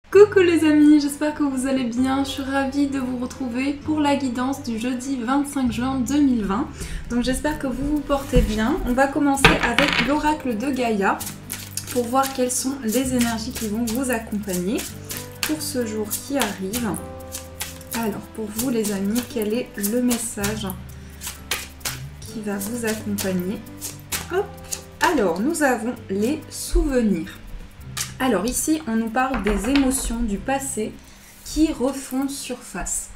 Coucou les amis, j'espère que vous allez bien. Je suis ravie de vous retrouver pour la guidance du jeudi 25 juin 2020. Donc j'espère que vous vous portez bien. On va commencer avec l'oracle de Gaïa pour voir quelles sont les énergies qui vont vous accompagner pour ce jour qui arrive. Alors pour vous les amis, quel est le message qui va vous accompagner? Hop. Alors nous avons les souvenirs. Alors ici, on nous parle des émotions du passé qui refont surface.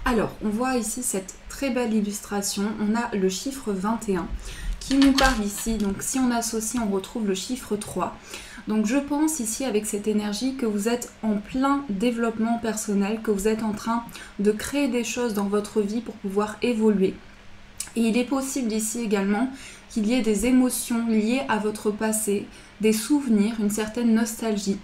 Alors, on voit ici cette très belle illustration. On a le chiffre 21 qui nous parle ici. Donc, si on associe, on retrouve le chiffre 3. Donc, je pense ici, avec cette énergie, que vous êtes en plein développement personnel, que vous êtes en train de créer des choses dans votre vie pour pouvoir évoluer. Et il est possible ici également qu'il y ait des émotions liées à votre passé, des souvenirs, une certaine nostalgie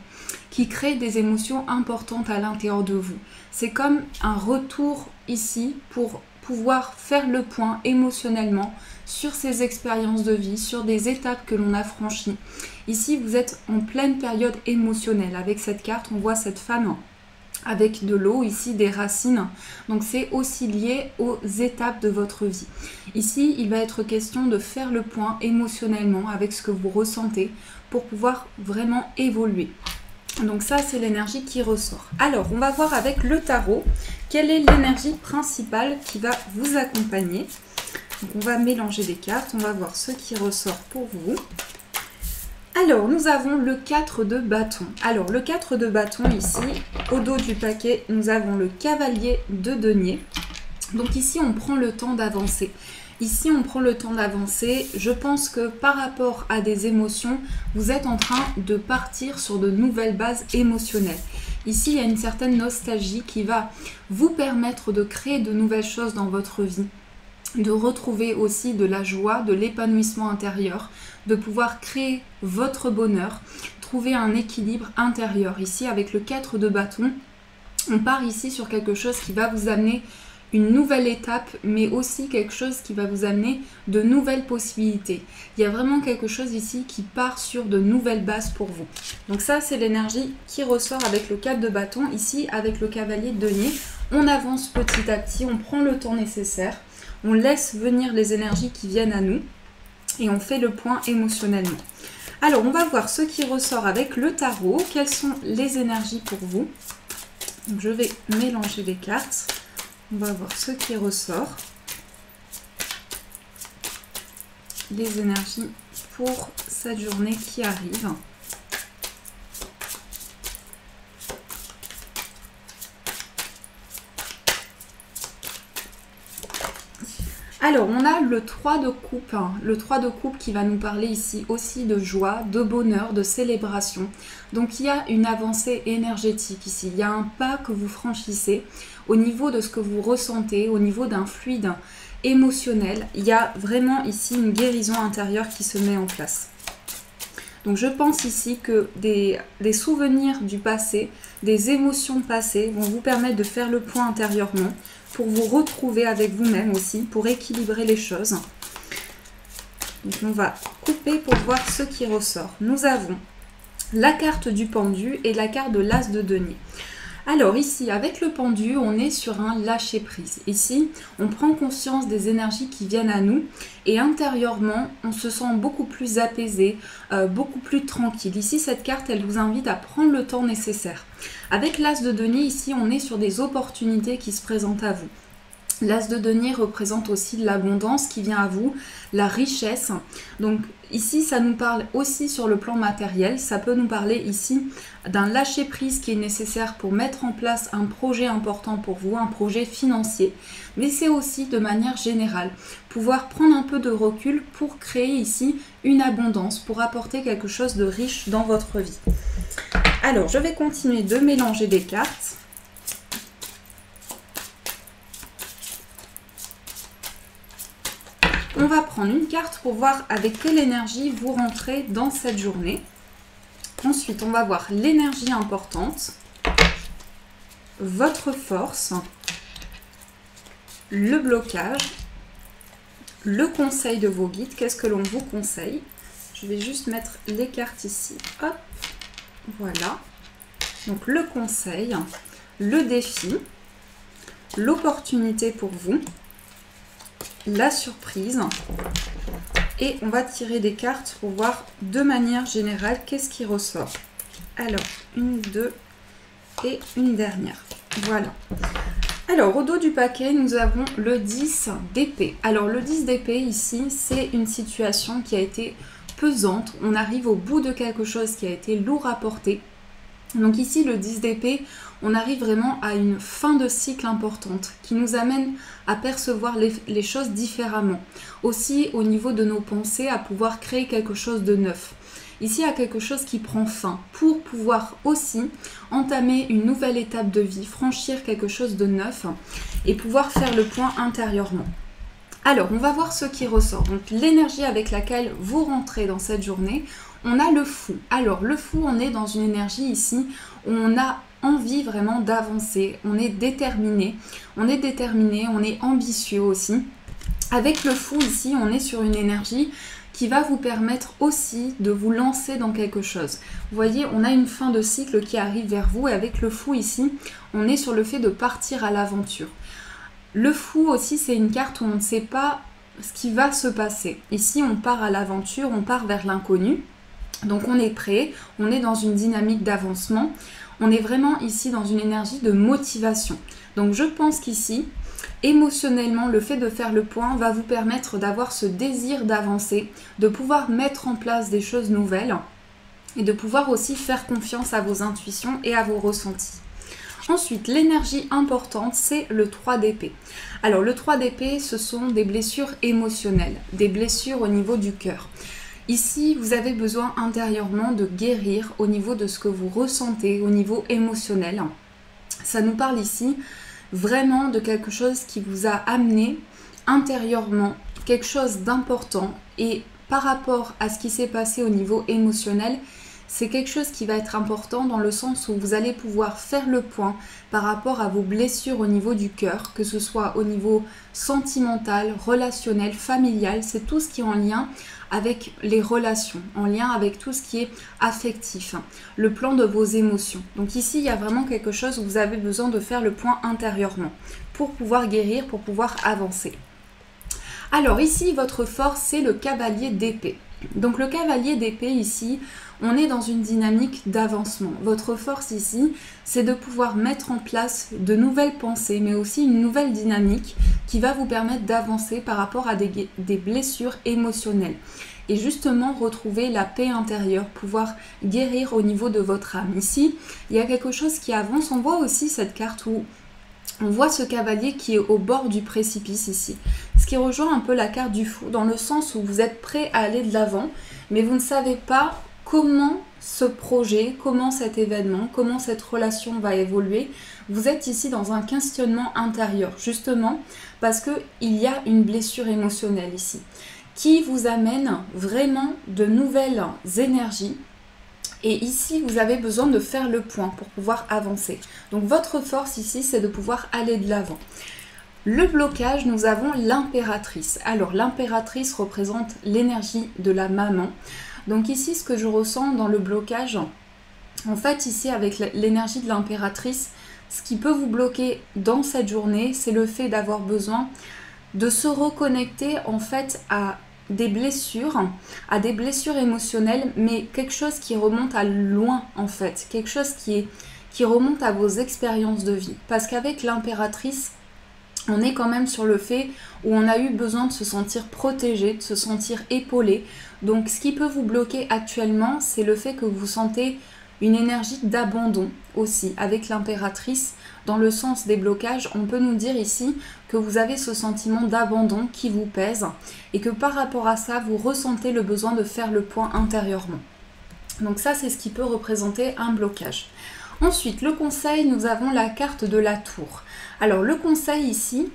qui crée des émotions importantes à l'intérieur de vous. C'est comme un retour ici pour pouvoir faire le point émotionnellement sur ces expériences de vie, sur des étapes que l'on a franchies. Ici, vous êtes en pleine période émotionnelle. Avec cette carte, on voit cette femme avec de l'eau, ici des racines. Donc c'est aussi lié aux étapes de votre vie. Ici, il va être question de faire le point émotionnellement avec ce que vous ressentez pour pouvoir vraiment évoluer. Donc ça, c'est l'énergie qui ressort. Alors, on va voir avec le tarot quelle est l'énergie principale qui va vous accompagner. Donc, on va mélanger les cartes, on va voir ce qui ressort pour vous. Alors, nous avons le 4 de bâton. Alors, le 4 de bâton ici, au dos du paquet, nous avons le cavalier de denier. Donc ici, on prend le temps d'avancer. Ici, on prend le temps d'avancer. Je pense que par rapport à des émotions, vous êtes en train de partir sur de nouvelles bases émotionnelles. Ici, il y a une certaine nostalgie qui va vous permettre de créer de nouvelles choses dans votre vie, de retrouver aussi de la joie, de l'épanouissement intérieur, de pouvoir créer votre bonheur, trouver un équilibre intérieur. Ici, avec le 4 de bâton, on part ici sur quelque chose qui va vous amener une nouvelle étape, mais aussi quelque chose qui va vous amener de nouvelles possibilités. Il y a vraiment quelque chose ici qui part sur de nouvelles bases pour vous. Donc ça, c'est l'énergie qui ressort avec le 4 de bâton. Ici, avec le cavalier de denier, on avance petit à petit, on prend le temps nécessaire, on laisse venir les énergies qui viennent à nous et on fait le point émotionnellement. Alors, on va voir ce qui ressort avec le tarot. Quelles sont les énergies pour vous? Donc, je vais mélanger les cartes. On va voir ce qui ressort. Les énergies pour cette journée qui arrive. Alors, on a le 3 de coupe, le 3 de coupe qui va nous parler ici aussi de joie, de bonheur, de célébration. Donc, il y a une avancée énergétique ici. Il y a un pas que vous franchissez au niveau de ce que vous ressentez, au niveau d'un fluide émotionnel. Il y a vraiment ici une guérison intérieure qui se met en place. Donc, je pense ici que des souvenirs du passé, des émotions passées vont vous permettre de faire le point intérieurement, pour vous retrouver avec vous-même aussi, pour équilibrer les choses. Donc on va couper pour voir ce qui ressort. Nous avons la carte du pendu et la carte de l'as de denier. Alors ici, avec le pendu, on est sur un lâcher-prise. Ici, on prend conscience des énergies qui viennent à nous et intérieurement, on se sent beaucoup plus apaisé, beaucoup plus tranquille. Ici, cette carte, elle vous invite à prendre le temps nécessaire. Avec l'as de denier, ici, on est sur des opportunités qui se présentent à vous. L'as de denier représente aussi l'abondance qui vient à vous, la richesse. Donc ici, ça nous parle aussi sur le plan matériel. Ça peut nous parler ici d'un lâcher-prise qui est nécessaire pour mettre en place un projet important pour vous, un projet financier. Mais c'est aussi de manière générale, pouvoir prendre un peu de recul pour créer ici une abondance, pour apporter quelque chose de riche dans votre vie. Alors, je vais continuer de mélanger les cartes. On va prendre une carte pour voir avec quelle énergie vous rentrez dans cette journée. Ensuite, on va voir l'énergie importante, votre force, le blocage, le conseil de vos guides. Qu'est-ce que l'on vous conseille? Je vais juste mettre les cartes ici. Hop, voilà. Donc le conseil, le défi, l'opportunité pour vous, la surprise. Et on va tirer des cartes pour voir de manière générale qu'est-ce qui ressort. Alors, une, deux et une dernière. Voilà. Alors, au dos du paquet, nous avons le 10 d'épée. Alors, le 10 d'épée, ici, c'est une situation qui a été pesante. On arrive au bout de quelque chose qui a été lourd à porter. Donc ici, le 10 d'épée, on arrive vraiment à une fin de cycle importante qui nous amène à percevoir les choses différemment. Aussi, au niveau de nos pensées, à pouvoir créer quelque chose de neuf. Ici, il y a quelque chose qui prend fin pour pouvoir aussi entamer une nouvelle étape de vie, franchir quelque chose de neuf et pouvoir faire le point intérieurement. Alors, on va voir ce qui ressort. Donc, l'énergie avec laquelle vous rentrez dans cette journée, on a le fou. Alors, le fou, on est dans une énergie ici où on a envie vraiment d'avancer. On est déterminé, on est ambitieux aussi. Avec le fou ici, on est sur une énergie qui va vous permettre aussi de vous lancer dans quelque chose. Vous voyez, on a une fin de cycle qui arrive vers vous et avec le fou ici, on est sur le fait de partir à l'aventure. Le fou aussi, c'est une carte où on ne sait pas ce qui va se passer. Ici, on part à l'aventure, on part vers l'inconnu. Donc on est prêt, on est dans une dynamique d'avancement. On est vraiment ici dans une énergie de motivation. Donc je pense qu'ici, émotionnellement, le fait de faire le point va vous permettre d'avoir ce désir d'avancer, de pouvoir mettre en place des choses nouvelles et de pouvoir aussi faire confiance à vos intuitions et à vos ressentis. Ensuite, l'énergie importante, c'est le 3 d'épée. Alors le 3 d'épée, ce sont des blessures émotionnelles, des blessures au niveau du cœur. Ici, vous avez besoin intérieurement de guérir au niveau de ce que vous ressentez, au niveau émotionnel. Ça nous parle ici vraiment de quelque chose qui vous a amené intérieurement, quelque chose d'important. Et par rapport à ce qui s'est passé au niveau émotionnel, c'est quelque chose qui va être important dans le sens où vous allez pouvoir faire le point par rapport à vos blessures au niveau du cœur, que ce soit au niveau sentimental, relationnel, familial, c'est tout ce qui est en lien avec les relations, en lien avec tout ce qui est affectif, le plan de vos émotions. Donc ici, il y a vraiment quelque chose où vous avez besoin de faire le point intérieurement pour pouvoir guérir, pour pouvoir avancer. Alors ici, votre force, c'est le cavalier d'épée. Donc le cavalier d'épée ici, on est dans une dynamique d'avancement. Votre force ici, c'est de pouvoir mettre en place de nouvelles pensées, mais aussi une nouvelle dynamique qui va vous permettre d'avancer par rapport à des blessures émotionnelles. Et justement retrouver la paix intérieure, pouvoir guérir au niveau de votre âme. Ici, il y a quelque chose qui avance. On voit aussi cette carte où on voit ce cavalier qui est au bord du précipice ici. Ce qui rejoint un peu la carte du fou, dans le sens où vous êtes prêt à aller de l'avant, mais vous ne savez pas comment ce projet, comment cet événement, comment cette relation va évoluer. Vous êtes ici dans un questionnement intérieur, justement parce qu'il y a une blessure émotionnelle ici, qui vous amène vraiment de nouvelles énergies. Et ici, vous avez besoin de faire le point pour pouvoir avancer. Donc votre force ici, c'est de pouvoir aller de l'avant. Le blocage, nous avons l'impératrice. Alors l'impératrice représente l'énergie de la maman. Donc ici, ce que je ressens dans le blocage, en fait ici avec l'énergie de l'impératrice, ce qui peut vous bloquer dans cette journée, c'est le fait d'avoir besoin de se reconnecter en fait à des blessures émotionnelles, mais quelque chose qui remonte à loin en fait, quelque chose qui remonte à vos expériences de vie. Parce qu'avec l'impératrice, on est quand même sur le fait où on a eu besoin de se sentir protégé, de se sentir épaulé. Donc ce qui peut vous bloquer actuellement, c'est le fait que vous sentez une énergie d'abandon aussi avec l'impératrice. Dans le sens des blocages, on peut nous dire ici que vous avez ce sentiment d'abandon qui vous pèse et que par rapport à ça, vous ressentez le besoin de faire le point intérieurement. Donc ça, c'est ce qui peut représenter un blocage. Ensuite, le conseil, nous avons la carte de la tour. Alors le conseil ici,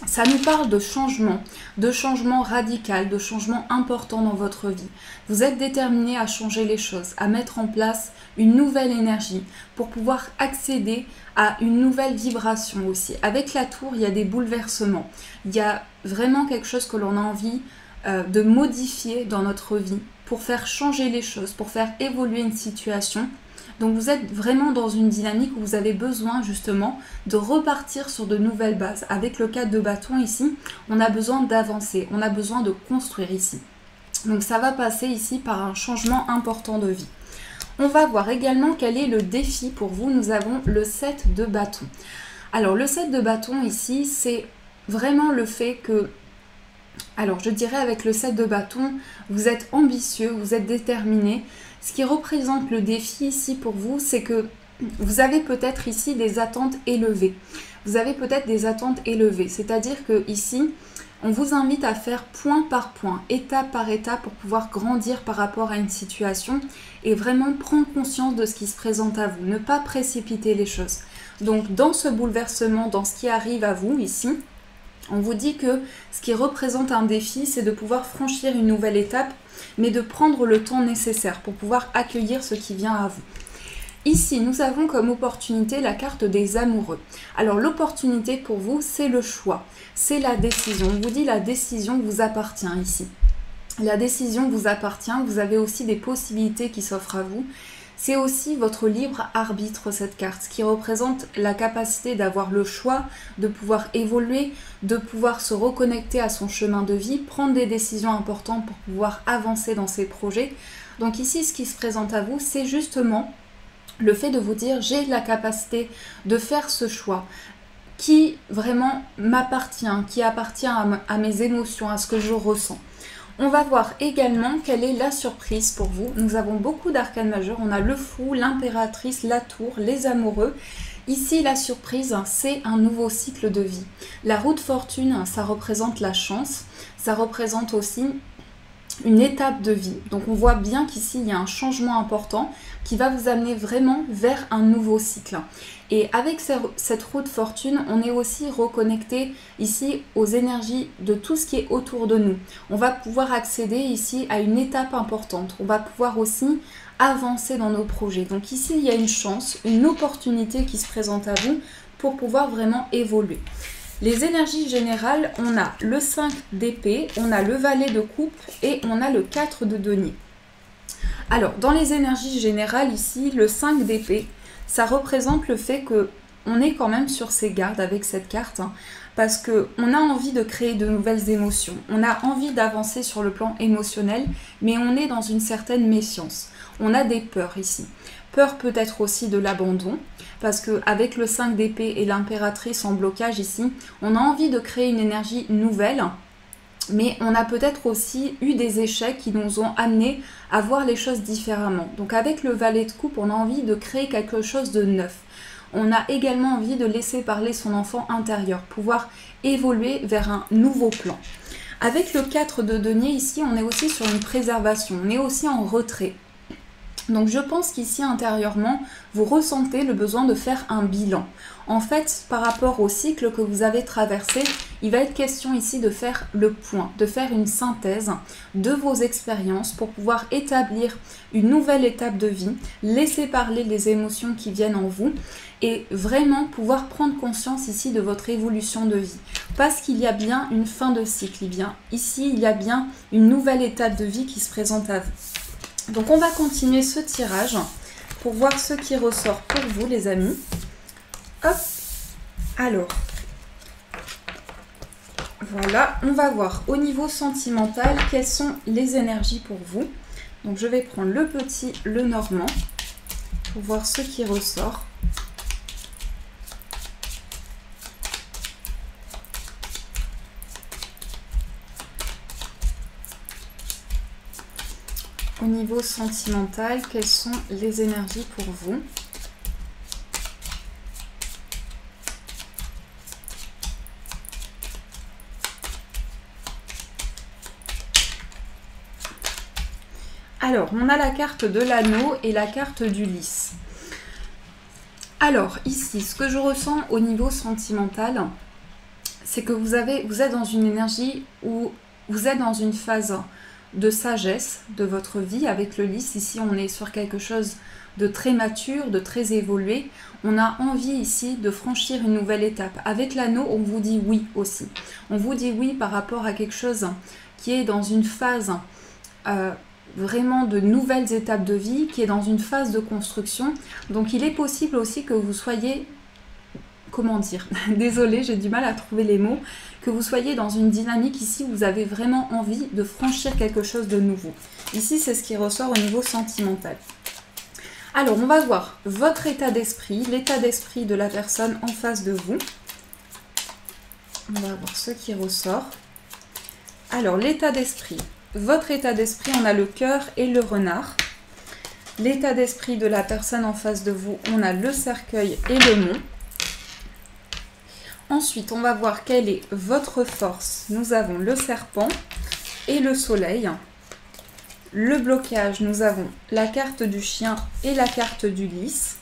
ça nous parle de changement radical, de changement important dans votre vie. Vous êtes déterminé à changer les choses, à mettre en place une nouvelle énergie pour pouvoir accéder à une nouvelle vibration aussi. Avec la tour, il y a des bouleversements. Il y a vraiment quelque chose que l'on a envie de modifier dans notre vie pour faire changer les choses, pour faire évoluer une situation. Donc vous êtes vraiment dans une dynamique où vous avez besoin justement de repartir sur de nouvelles bases. Avec le 4 de bâton ici, on a besoin d'avancer, on a besoin de construire ici. Donc ça va passer ici par un changement important de vie. On va voir également quel est le défi pour vous. Nous avons le 7 de bâton. Alors le 7 de bâton ici, c'est vraiment le fait que, alors je dirais avec le 7 de bâton, vous êtes ambitieux, vous êtes déterminé. Ce qui représente le défi ici pour vous, c'est que vous avez peut-être ici des attentes élevées. Vous avez peut-être des attentes élevées, c'est-à-dire que ici, on vous invite à faire point par point, étape par étape pour pouvoir grandir par rapport à une situation et vraiment prendre conscience de ce qui se présente à vous, ne pas précipiter les choses. Donc dans ce bouleversement, dans ce qui arrive à vous ici, on vous dit que ce qui représente un défi, c'est de pouvoir franchir une nouvelle étape, mais de prendre le temps nécessaire pour pouvoir accueillir ce qui vient à vous. Ici, nous avons comme opportunité la carte des amoureux. Alors l'opportunité pour vous, c'est le choix, c'est la décision. On vous dit la décision vous appartient ici. La décision vous appartient, vous avez aussi des possibilités qui s'offrent à vous. C'est aussi votre libre arbitre, cette carte, ce qui représente la capacité d'avoir le choix, de pouvoir évoluer, de pouvoir se reconnecter à son chemin de vie, prendre des décisions importantes pour pouvoir avancer dans ses projets. Donc ici, ce qui se présente à vous, c'est justement le fait de vous dire j'ai la capacité de faire ce choix qui vraiment m'appartient, qui appartient à mes émotions, à ce que je ressens. On va voir également quelle est la surprise pour vous. Nous avons beaucoup d'arcanes majeurs. On a le fou, l'impératrice, la tour, les amoureux. Ici, la surprise, c'est un nouveau cycle de vie. La roue de fortune, ça représente la chance. Ça représente aussi une étape de vie. Donc on voit bien qu'ici, il y a un changement important qui va vous amener vraiment vers un nouveau cycle. Et avec cette roue de fortune, on est aussi reconnecté ici aux énergies de tout ce qui est autour de nous. On va pouvoir accéder ici à une étape importante. On va pouvoir aussi avancer dans nos projets. Donc ici, il y a une chance, une opportunité qui se présente à vous pour pouvoir vraiment évoluer. Les énergies générales, on a le 5 d'épée, on a le valet de coupe et on a le 4 de denier. Alors, dans les énergies générales ici, le 5 d'épée, ça représente le fait qu'on est quand même sur ses gardes avec cette carte, parce qu'on a envie de créer de nouvelles émotions, on a envie d'avancer sur le plan émotionnel, mais on est dans une certaine méfiance. On a des peurs ici. Peur peut-être aussi de l'abandon, parce qu'avec le 5 d'épée et l'impératrice en blocage ici, on a envie de créer une énergie nouvelle, mais on a peut-être aussi eu des échecs qui nous ont amenés à voir les choses différemment. Donc avec le valet de coupe, on a envie de créer quelque chose de neuf. On a également envie de laisser parler son enfant intérieur, pouvoir évoluer vers un nouveau plan. Avec le 4 de denier ici, on est aussi sur une préservation, on est aussi en retrait. Donc je pense qu'ici intérieurement, vous ressentez le besoin de faire un bilan. En fait, par rapport au cycle que vous avez traversé, il va être question ici de faire le point, de faire une synthèse de vos expériences pour pouvoir établir une nouvelle étape de vie, laisser parler les émotions qui viennent en vous et vraiment pouvoir prendre conscience ici de votre évolution de vie. Parce qu'il y a bien une fin de cycle, ici il y a bien une nouvelle étape de vie qui se présente à vous. Donc on va continuer ce tirage pour voir ce qui ressort pour vous les amis. Hop, alors, voilà, on va voir au niveau sentimental quelles sont les énergies pour vous. Donc je vais prendre le petit, le normand, pour voir ce qui ressort. Au niveau sentimental, quelles sont les énergies pour vous? Alors, on a la carte de l'anneau et la carte du lys. Alors, ici, ce que je ressens au niveau sentimental, c'est que vous êtes dans une énergie où vous êtes dans une phase de sagesse de votre vie. Avec le lys, ici on est sur quelque chose de très mature, de très évolué. On a envie ici de franchir une nouvelle étape. Avec l'anneau, on vous dit oui aussi. On vous dit oui par rapport à quelque chose qui est dans une phase vraiment de nouvelles étapes de vie, qui est dans une phase de construction. Donc il est possible aussi que vous soyez, comment dire, désolée, j'ai du mal à trouver les mots, que vous soyez dans une dynamique ici où vous avez vraiment envie de franchir quelque chose de nouveau. Ici, c'est ce qui ressort au niveau sentimental. Alors, on va voir votre état d'esprit, l'état d'esprit de la personne en face de vous. On va voir ce qui ressort. Alors, l'état d'esprit. Votre état d'esprit, on a le cœur et le renard. L'état d'esprit de la personne en face de vous, on a le cercueil et le mont. Ensuite, on va voir quelle est votre force. Nous avons le serpent et le soleil. Le blocage, nous avons la carte du chien et la carte du lys.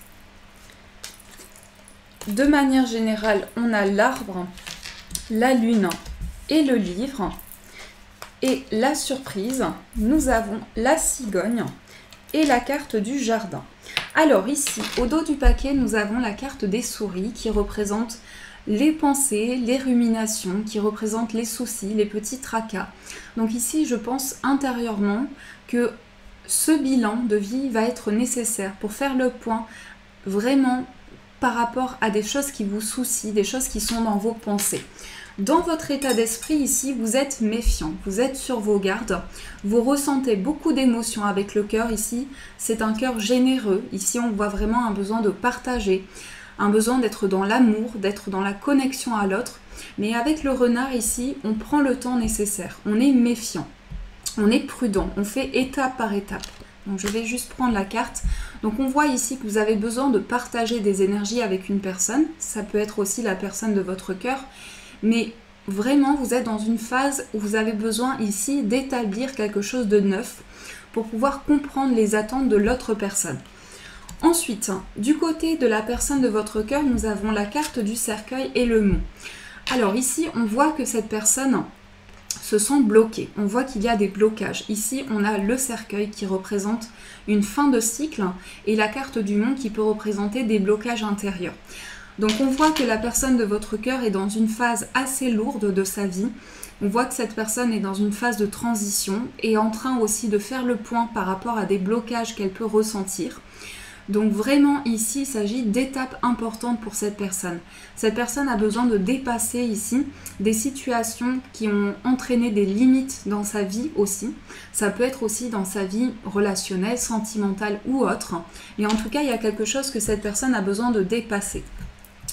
De manière générale, on a l'arbre, la lune et le livre. Et la surprise, nous avons la cigogne et la carte du jardin. Alors ici, au dos du paquet, nous avons la carte des souris qui représente les pensées, les ruminations, qui représentent les soucis, les petits tracas. Donc ici, je pense intérieurement que ce bilan de vie va être nécessaire pour faire le point vraiment par rapport à des choses qui vous soucient, des choses qui sont dans vos pensées. Dans votre état d'esprit ici, vous êtes méfiant, vous êtes sur vos gardes, vous ressentez beaucoup d'émotions avec le cœur ici, c'est un cœur généreux, ici on voit vraiment un besoin de partager, un besoin d'être dans l'amour, d'être dans la connexion à l'autre, mais avec le renard ici, on prend le temps nécessaire, on est méfiant, on est prudent, on fait étape par étape. Donc je vais juste prendre la carte. Donc on voit ici que vous avez besoin de partager des énergies avec une personne, ça peut être aussi la personne de votre cœur, mais vraiment, vous êtes dans une phase où vous avez besoin ici d'établir quelque chose de neuf pour pouvoir comprendre les attentes de l'autre personne. Ensuite, du côté de la personne de votre cœur, nous avons la carte du cercueil et le mont. Alors ici, on voit que cette personne se sent bloquée. On voit qu'il y a des blocages. Ici, on a le cercueil qui représente une fin de cycle et la carte du mont qui peut représenter des blocages intérieurs. Donc on voit que la personne de votre cœur est dans une phase assez lourde de sa vie. On voit que cette personne est dans une phase de transition et en train aussi de faire le point par rapport à des blocages qu'elle peut ressentir. Donc vraiment ici, il s'agit d'étapes importantes pour cette personne. Cette personne a besoin de dépasser ici des situations qui ont entraîné des limites dans sa vie aussi. Ça peut être aussi dans sa vie relationnelle, sentimentale ou autre. Mais en tout cas, il y a quelque chose que cette personne a besoin de dépasser.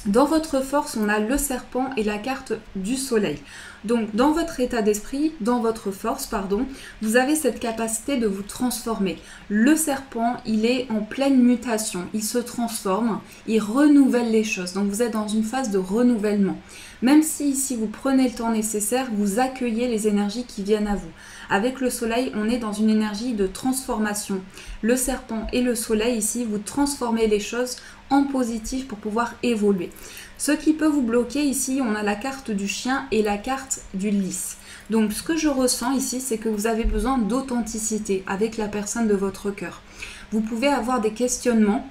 Dans votre force, on a le serpent et la carte du soleil. Donc, dans votre état d'esprit, dans votre force, pardon, vous avez cette capacité de vous transformer. Le serpent, il est en pleine mutation, il se transforme, il renouvelle les choses. Donc, vous êtes dans une phase de renouvellement. Même si ici, vous prenez le temps nécessaire, vous accueillez les énergies qui viennent à vous. Avec le soleil, on est dans une énergie de transformation. Le serpent et le soleil, ici, vous transformez les choses en positif pour pouvoir évoluer. Ce qui peut vous bloquer ici, on a la carte du chien et la carte du lys. Donc ce que je ressens ici, c'est que vous avez besoin d'authenticité avec la personne de votre cœur. Vous pouvez avoir des questionnements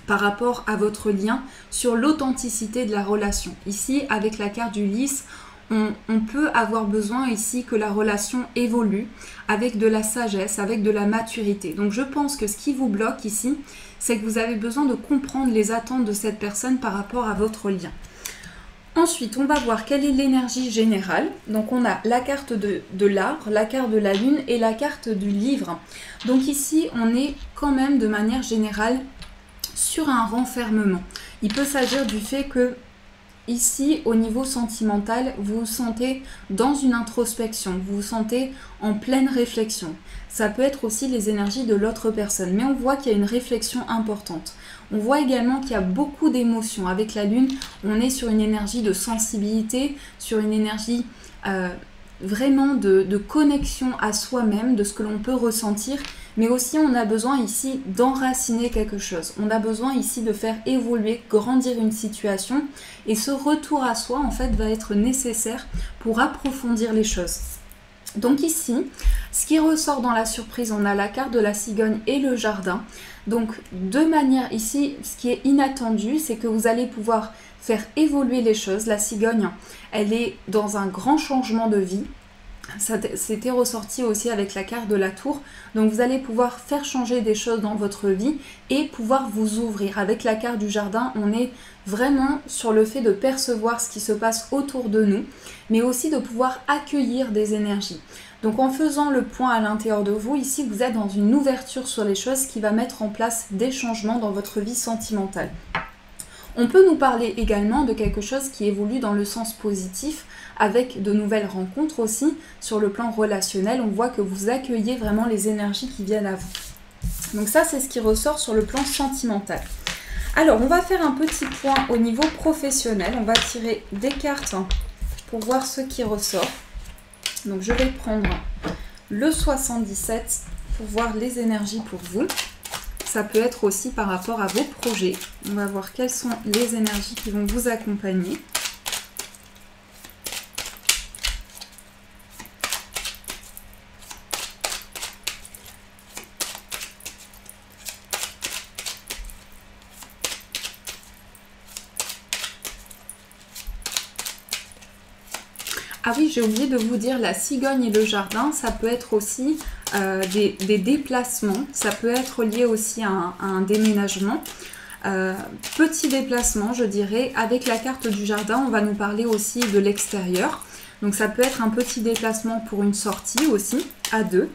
par rapport à votre lien sur l'authenticité de la relation. Ici, avec la carte du lys, on peut avoir besoin ici que la relation évolue avec de la sagesse, avec de la maturité. Donc je pense que ce qui vous bloque ici, c'est que vous avez besoin de comprendre les attentes de cette personne par rapport à votre lien. Ensuite, on va voir quelle est l'énergie générale. Donc on a la carte de l'arbre, la carte de la lune et la carte du livre. Donc ici, on est quand même de manière générale sur un renfermement. Il peut s'agir du fait que ici, au niveau sentimental, vous vous sentez dans une introspection, vous vous sentez en pleine réflexion. Ça peut être aussi les énergies de l'autre personne, mais on voit qu'il y a une réflexion importante. On voit également qu'il y a beaucoup d'émotions. Avec la lune, on est sur une énergie de sensibilité, sur une énergie vraiment de connexion à soi-même, de ce que l'on peut ressentir. Mais aussi, on a besoin ici d'enraciner quelque chose. On a besoin ici de faire évoluer, grandir une situation. Et ce retour à soi, en fait, va être nécessaire pour approfondir les choses. Donc ici, ce qui ressort dans la surprise, on a la carte de la cigogne et le jardin. Donc, de manière ici, ce qui est inattendu, c'est que vous allez pouvoir faire évoluer les choses. La cigogne, elle est dans un grand changement de vie. C'était ressorti aussi avec la carte de la tour. Donc vous allez pouvoir faire changer des choses dans votre vie et pouvoir vous ouvrir. Avec la carte du jardin, on est vraiment sur le fait de percevoir ce qui se passe autour de nous, mais aussi de pouvoir accueillir des énergies. Donc en faisant le point à l'intérieur de vous, ici vous êtes dans une ouverture sur les choses qui va mettre en place des changements dans votre vie sentimentale. On peut nous parler également de quelque chose qui évolue dans le sens positif, avec de nouvelles rencontres aussi. Sur le plan relationnel, on voit que vous accueillez vraiment les énergies qui viennent à vous. Donc ça, c'est ce qui ressort sur le plan sentimental. Alors, on va faire un petit point au niveau professionnel. On va tirer des cartes pour voir ce qui ressort. Donc, je vais prendre le 77 pour voir les énergies pour vous. Ça peut être aussi par rapport à vos projets. On va voir quelles sont les énergies qui vont vous accompagner. Ah oui, j'ai oublié de vous dire, la cigogne et le jardin, ça peut être aussi des déplacements. Ça peut être lié aussi à un déménagement. Petit déplacement, je dirais. Avec la carte du jardin, on va nous parler aussi de l'extérieur. Donc ça peut être un petit déplacement pour une sortie aussi, à deux.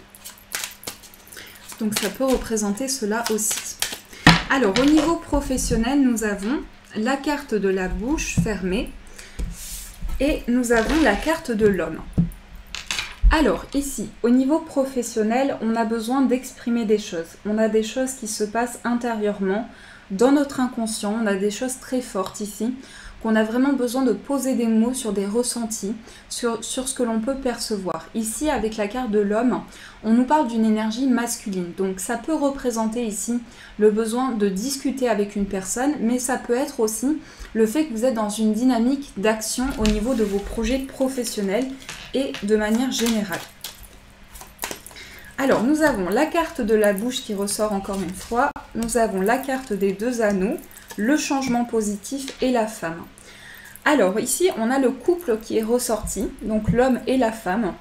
Donc ça peut représenter cela aussi. Alors, au niveau professionnel, nous avons la carte de la bouche fermée. Et nous avons la carte de l'homme. Alors ici, au niveau professionnel, on a besoin d'exprimer des choses. On a des choses qui se passent intérieurement, dans notre inconscient. On a des choses très fortes ici, qu'on a vraiment besoin de poser des mots sur des ressentis, sur ce que l'on peut percevoir. Ici, avec la carte de l'homme, on nous parle d'une énergie masculine. Donc ça peut représenter ici le besoin de discuter avec une personne, mais ça peut être aussi le fait que vous êtes dans une dynamique d'action au niveau de vos projets professionnels et de manière générale. Alors, nous avons la carte de la bouche qui ressort encore une fois. Nous avons la carte des deux anneaux, le changement positif et la femme. Alors, ici, on a le couple qui est ressorti, donc l'homme et la femme.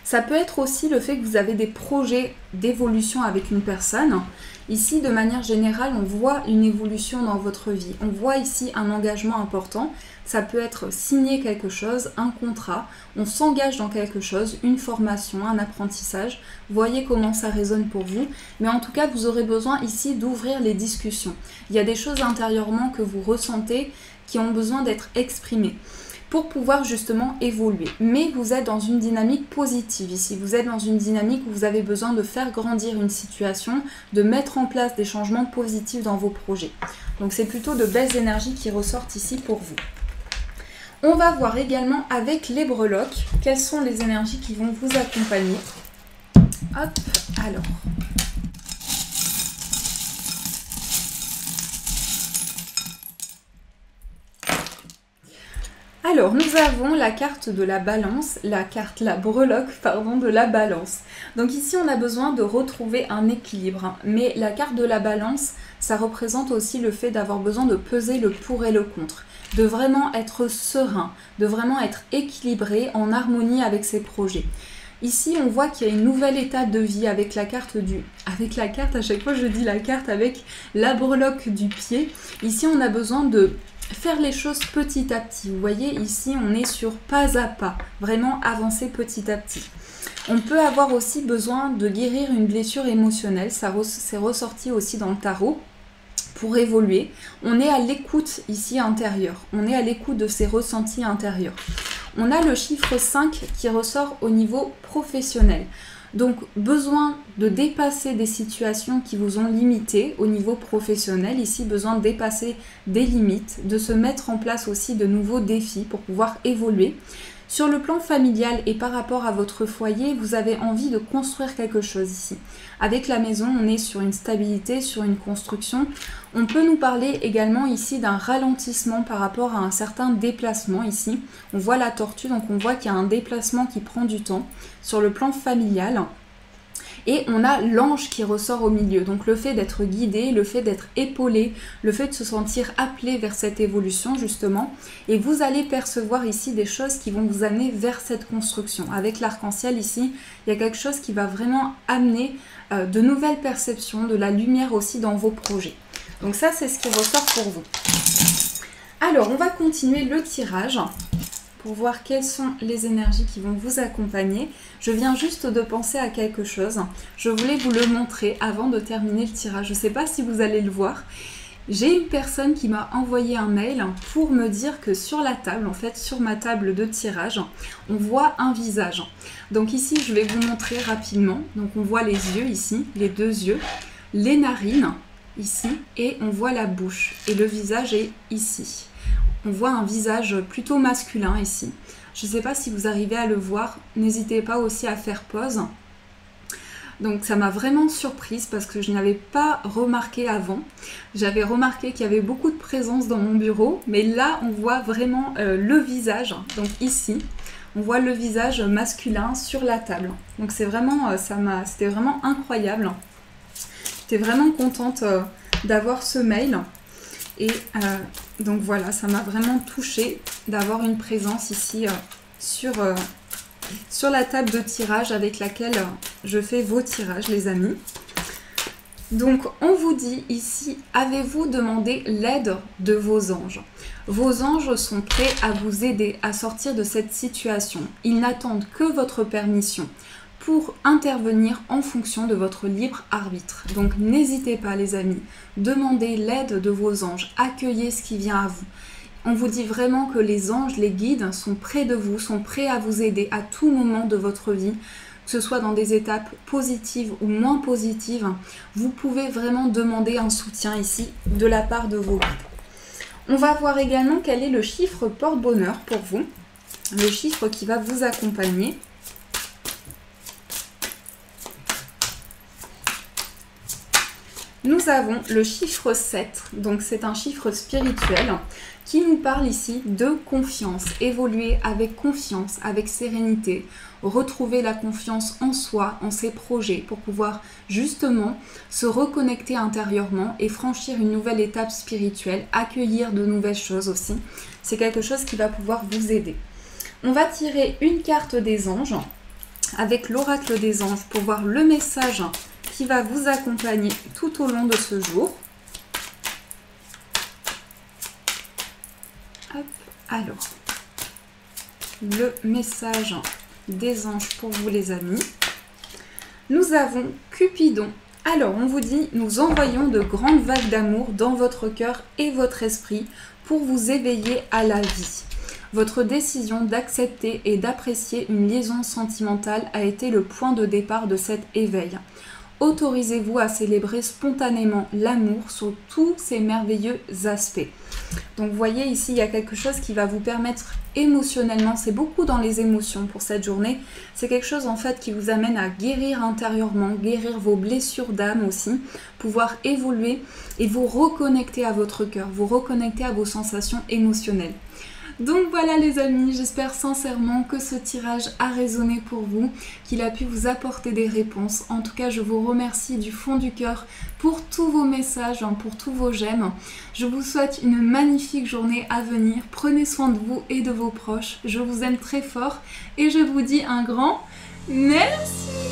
Ça peut être aussi le fait que vous avez des projets d'évolution avec une personne. Ici, de manière générale, on voit une évolution dans votre vie. On voit ici un engagement important. Ça peut être signer quelque chose, un contrat. On s'engage dans quelque chose, une formation, un apprentissage. Voyez comment ça résonne pour vous. Mais en tout cas, vous aurez besoin ici d'ouvrir les discussions. Il y a des choses intérieurement que vous ressentez qui ont besoin d'être exprimées pour pouvoir justement évoluer. Mais vous êtes dans une dynamique positive ici. Vous êtes dans une dynamique où vous avez besoin de faire grandir une situation, de mettre en place des changements positifs dans vos projets. Donc c'est plutôt de belles énergies qui ressortent ici pour vous. On va voir également avec les breloques quelles sont les énergies qui vont vous accompagner. Hop, alors... Alors, nous avons la carte de la balance, la breloque, pardon, de la balance. Donc ici, on a besoin de retrouver un équilibre. Mais la carte de la balance, ça représente aussi le fait d'avoir besoin de peser le pour et le contre. De vraiment être serein, de vraiment être équilibré, en harmonie avec ses projets. Ici, on voit qu'il y a une nouvelle étape de vie avec la carte à chaque fois je dis la carte avec la breloque du pied. Ici, on a besoin de faire les choses petit à petit. Vous voyez, ici, on est sur pas à pas, vraiment avancer petit à petit. On peut avoir aussi besoin de guérir une blessure émotionnelle, ça c'est ressorti aussi dans le tarot, pour évoluer. On est à l'écoute ici intérieure, on est à l'écoute de ses ressentis intérieurs. On a le chiffre 5 qui ressort au niveau professionnel. Donc, besoin de dépasser des situations qui vous ont limité au niveau professionnel. Ici, besoin de dépasser des limites, de se mettre en place aussi de nouveaux défis pour pouvoir évoluer. Sur le plan familial et par rapport à votre foyer, vous avez envie de construire quelque chose ici. Avec la maison, on est sur une stabilité, sur une construction. On peut nous parler également ici d'un ralentissement par rapport à un certain déplacement ici. On voit la tortue, donc on voit qu'il y a un déplacement qui prend du temps sur le plan familial. Et on a l'ange qui ressort au milieu. Donc le fait d'être guidé, le fait d'être épaulé, le fait de se sentir appelé vers cette évolution justement. Et vous allez percevoir ici des choses qui vont vous amener vers cette construction. Avec l'arc-en-ciel ici, il y a quelque chose qui va vraiment amener de nouvelles perceptions, de la lumière aussi dans vos projets. Donc ça, c'est ce qui ressort pour vous. Alors, on va continuer le tirage pour voir quelles sont les énergies qui vont vous accompagner. Je viens juste de penser à quelque chose. Je voulais vous le montrer avant de terminer le tirage. Je ne sais pas si vous allez le voir. J'ai une personne qui m'a envoyé un mail pour me dire que sur la table, en fait, sur ma table de tirage, on voit un visage. Donc ici, je vais vous montrer rapidement. Donc on voit les yeux ici, les deux yeux, les narines ici, et on voit la bouche. Et le visage est ici. On voit un visage plutôt masculin ici. Je ne sais pas si vous arrivez à le voir. N'hésitez pas aussi à faire pause. Donc ça m'a vraiment surprise parce que je n'avais pas remarqué avant. J'avais remarqué qu'il y avait beaucoup de présence dans mon bureau, mais là on voit vraiment le visage. Donc ici, on voit le visage masculin sur la table. Donc c'est vraiment, c'était vraiment incroyable. J'étais vraiment contente d'avoir ce mail. Et donc voilà, ça m'a vraiment touchée d'avoir une présence ici sur la table de tirage avec laquelle je fais vos tirages, les amis. Donc, on vous dit ici, avez-vous demandé l'aide de vos anges? Vos anges sont prêts à vous aider à sortir de cette situation. Ils n'attendent que votre permission pour intervenir en fonction de votre libre arbitre. Donc, n'hésitez pas, les amis. Demandez l'aide de vos anges. Accueillez ce qui vient à vous. On vous dit vraiment que les anges, les guides sont près de vous, sont prêts à vous aider à tout moment de votre vie, que ce soit dans des étapes positives ou moins positives. Vous pouvez vraiment demander un soutien ici de la part de vos guides. On va voir également quel est le chiffre porte-bonheur pour vous, le chiffre qui va vous accompagner. Nous avons le chiffre 7, donc c'est un chiffre spirituel qui nous parle ici de confiance, évoluer avec confiance, avec sérénité, retrouver la confiance en soi, en ses projets pour pouvoir justement se reconnecter intérieurement et franchir une nouvelle étape spirituelle, accueillir de nouvelles choses aussi. C'est quelque chose qui va pouvoir vous aider. On va tirer une carte des anges avec l'oracle des anges pour voir le message qui va vous accompagner tout au long de ce jour. Hop, alors, le message des anges pour vous, les amis. Nous avons Cupidon. Alors, on vous dit, nous envoyons de grandes vagues d'amour dans votre cœur et votre esprit pour vous éveiller à la vie. Votre décision d'accepter et d'apprécier une liaison sentimentale a été le point de départ de cet éveil. Autorisez-vous à célébrer spontanément l'amour sous tous ses merveilleux aspects. Donc vous voyez ici, il y a quelque chose qui va vous permettre émotionnellement, c'est beaucoup dans les émotions pour cette journée, c'est quelque chose en fait qui vous amène à guérir intérieurement, guérir vos blessures d'âme aussi, pouvoir évoluer et vous reconnecter à votre cœur, vous reconnecter à vos sensations émotionnelles. Donc voilà les amis, j'espère sincèrement que ce tirage a résonné pour vous, qu'il a pu vous apporter des réponses. En tout cas, je vous remercie du fond du cœur pour tous vos messages, pour tous vos j'aime. Je vous souhaite une magnifique journée à venir. Prenez soin de vous et de vos proches. Je vous aime très fort et je vous dis un grand merci.